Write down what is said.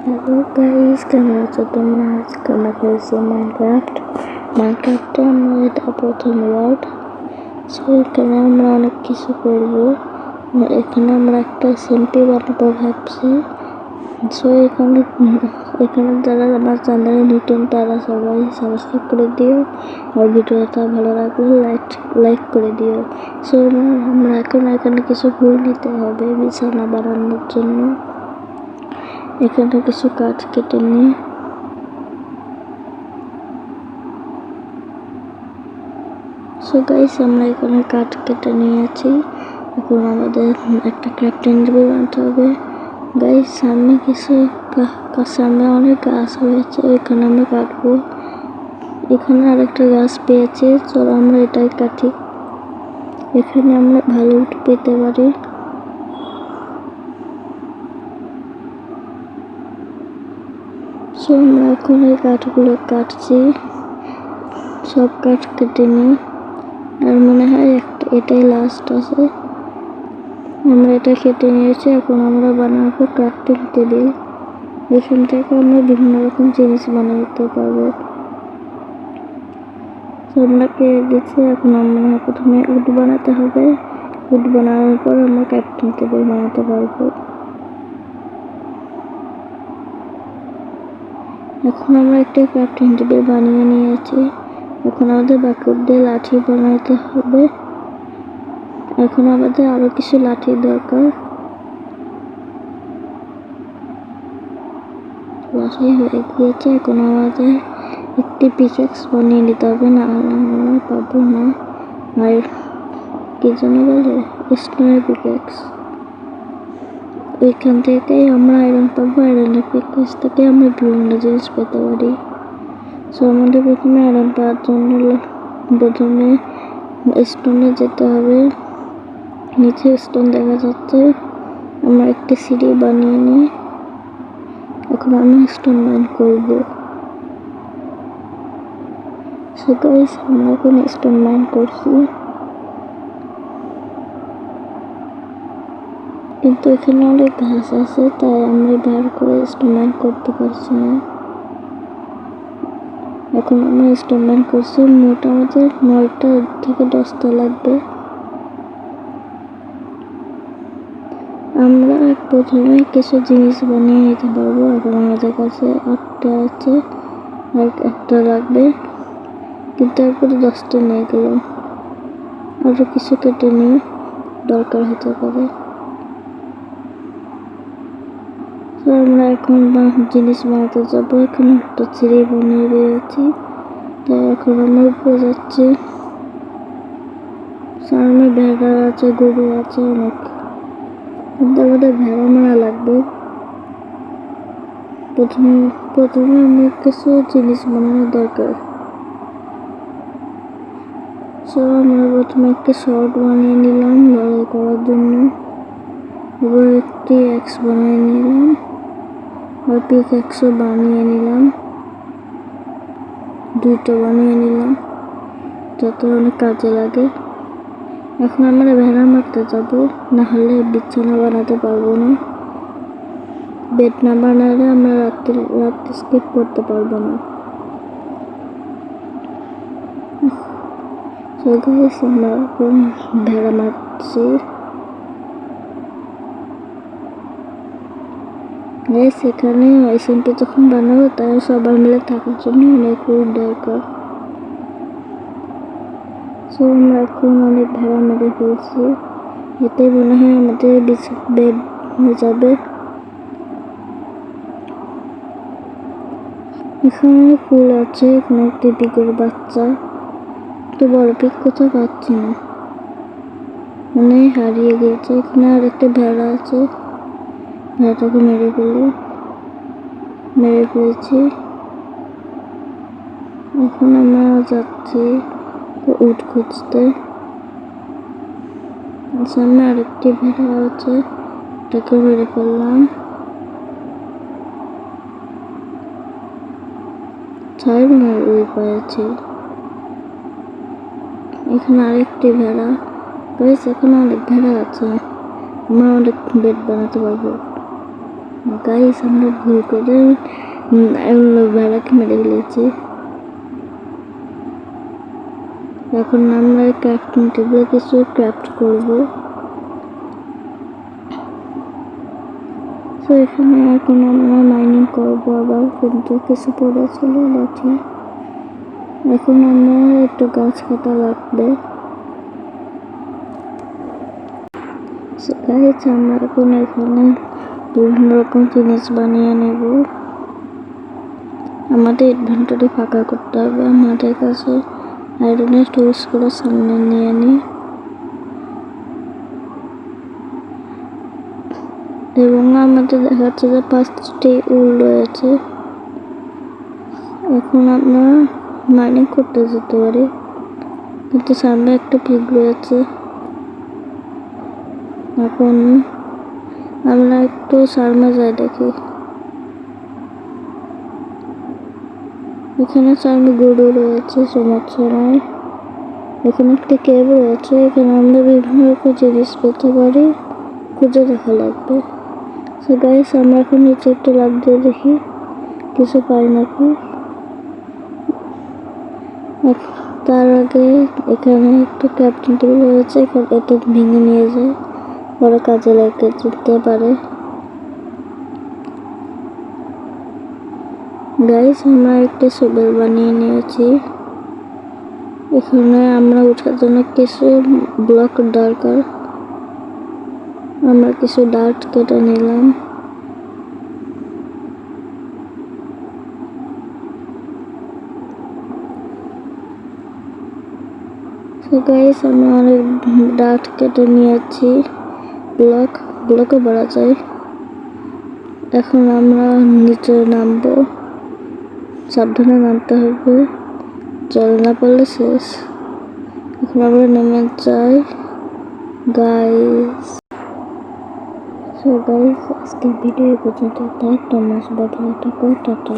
Hello guys, কেমন আছো তোমরা? আজকে আমরা খেলছি মাইনক্রাফটে আমরা এটা প্রথম ওয়ার্ড। সো এখানে আমরা অনেক কিছু করবো। এখানে আমরা একটা এসএমপি বানাবো ভাবছি। সো এখানে যারা আমার চ্যানেলে নতুন তারা সবাই সাবস্ক্রাইব করে দিও, আর ভিডিওটা ভালো লাগলে লাইক করে দিও। সো আমরা এখন এখানে কিছু ফুল নিতে হবে বিছানা বানানোর জন্য। এখানে কিছু কাঠ কেটে নিই। সো গাইস, আমরা এখানে কাঠ কেটে নিয়েছি। এখন আমাদের একটা ক্রাফটিং টেবিল বানাতে হবে। গাইস, সামনে অনেক গাছ হয়েছে, এখানে আমরা কাটবো। এখানে আরেকটা গাছ পেয়েছি, চলো আমরা এটাই কাটি। এখানে আমরা ভালো উঠ পেতে পারি। সো আমরা এখন এই কাঠগুলো কাটছি, সব কাঠ কেটে নিই। আর মনে হয় এটাই লাস্ট আছে। আমরা এটা কেটে নিয়েছি। এখন আমরা বানাবো ক্রাফটিং টেবিল। এখান থেকে আমরা বিভিন্ন রকম জিনিস বানাতে পারবো। আমরা পেয়ে গেছি। এখন আমরা প্রথমে উড বানাতে হবে। উড বানানোর পর আমরা ক্রাফটিং টেবিল বানাতে পারবো। এখন আমরা একটা ক্রাফটিং টেবিল বানিয়ে নিয়েছি। এখন আমাদের বাকুট দিয়ে লাঠি বানাতে হবে। এখন আমাদের আরো কিছু লাঠির দরকার। লাঠি হয়ে গিয়েছে। এখন আমাদের একটি পিকেক্স বানিয়ে নিতে হবে, না আমরা পাবো না। আর কি যেন বলে, স্টোনের পিকেক্স। ওইখান থেকেই আমরা আয়রন পাবো। আয়রনের পিকেক্স থেকে আমরা বিভিন্ন জিনিস পেতে পারি। সো আমাদের প্রথমে আয়রন পাওয়ার জন্য প্রথমে স্টোনে যেতে হবে। নিচে স্টোন দেখা যাচ্ছে। আমরা একটি সিঁড়ি বানিয়ে নিই। এখন আমি স্টোন মাইন করবো। সো গাইস, আমরা এখন স্টোন মাইন করছি, কিন্তু এখানে অনেক ঘাস আছে, তাই আমরা বার করে স্টোন মাইন করতে পারছি না। এখন আমরা স্টোন মাইন করছি, মোটামুটি 9টা থেকে 10টা লাগবে। আমরা প্রথমে কিছু জিনিস বানিয়ে নিতে পারবো। এখন আমাদের কাছে 8টা আছে, আর একটা লাগবে, কিন্তু তারপরে 10টা নিয়ে গেলাম। আরো কিছু কেটে নিয়ে দরকার হতে পারে। আমরা এখন জিনিস বানাতে যাবো। এখানে একটা সিঁড়ি বানিয়ে দিয়েছি, তাই এখন আমরা উপরে যাচ্ছি। সামনে ভেড়া আছে, গরু আছে অনেক, কিন্তু আমাদের ভেড়া মারা লাগবে। প্রথমে আমার কিছু জিনিস বানানোর দরকার। সো আমরা প্রথমে একটা শর্ট বানিয়ে নিলাম লড়াই করার জন্য। এবার একটি অ্যাক্স বানিয়ে নিলাম, আর পিক অ্যাক্সও বানিয়ে নিলাম। 2টা বানিয়ে নিলাম, যাতে অনেক কাজে লাগে। এখন আমরা ভেড়া মারতে যাবো, না হলে বিছানা বানাতে পারবো না। বেড না বানালে আমরা রাত স্কিপ করতে পারবো না। সো গাইস, আমরা এখন ভেড়া মারছি। গাইস, এখানে এসএমপি যখন বানাবো, তাই সবাই মিলে থাকার জন্য অনেক দরকার। সো আমরা এখন অনেক ভেড়া মেরে ফেলছি, এতে মনে হয় আমাদের বেড হয়ে যাবে। এখানে ফুল আছে। এখানে একটি পিকের বাচ্চা, তো বড় পিক কোথাও পাচ্ছি না, মানে হারিয়ে গিয়েছে। এখানে আর একটা ভেড়া আছে, ভেড়াটাকে মেরে ফেলেছি। এখন আমরা যাচ্ছি উট খুঁজতে। সামনে আরেকটি ভেড়া আছে, এটাকে মেরে ফেললাম। 6 ওই পেয়েছি। এখানে আরেকটি ভেড়া। গাইস, এখানে অনেক ভেড়া আছে, আমরা অনেক বেড বানাতে পারবো। গাইস আমরা ভুল করে ভেড়াকে মেরে ফেলেছি। এখন আমরা ক্রাফটিং টেবিলে কিছু ক্রাফট করব। তো এখানে এখন আমরা মাইনিং করবো আবার, কিন্তু কিছু পড়েছিল লাঠি। এখন আমরা একটু গাছ কাটা লাগবে। গাইস আমরা এখন এখানে বিভিন্ন রকম জিনিস বানিয়ে নেব। আমাদের ইনভেন্টরি ফাঁকা করতে হবে। আমাদের কাছে আয়রনের টুলস গুলো সামনে নিয়ে নিই, এবং আমাদের দেখাচ্ছে যে 5টি উল রয়েছে। এখন আমরা মাইনিং করতে যেতে পারি, কিন্তু সামনে একটা পিগ রয়েছে। এখন আমরা একটু সামনে যাই দেখি। এখানে সামনে গরু রয়েছে, সমস্যা নাই। এখানে একটা কেভ রয়েছে, এখানে আমরা বিভিন্ন রকম জিনিস পেতে পারি, খুঁজে দেখা লাগবে। সো গাইস আমরা এখন নিচে একটু লাফ দিয়ে দেখি কিছু পাই নাকি। তার আগে এখানে একটু ক্রাফটিং টেবিল রয়েছে, এটা ভেঙে নিয়ে যায়, পরে কাজে লাগে যেতে পারে। গাইস আমরা একটা শোবেল বানিয়ে নিয়েছি। এখানে আমরা ওঠার জন্য কিছু ব্লক দরকার। আমরা কিছু ডার্ট কেটে নিলাম। তো গাইস আমরা অনেক ডার্ট কেটে নিয়েছি। ব্লকে ভরা যায়। এখন আমরা নিচে নামবো, সাবধানে নামতে হবে, জল না পড়লে শেষ। এখন আমরা নেমে যাই গাইস। সো গাইস আজকের ভিডিও পর্যন্ত, তাই তোমরা সবাই ভালো থাকো, টাটা।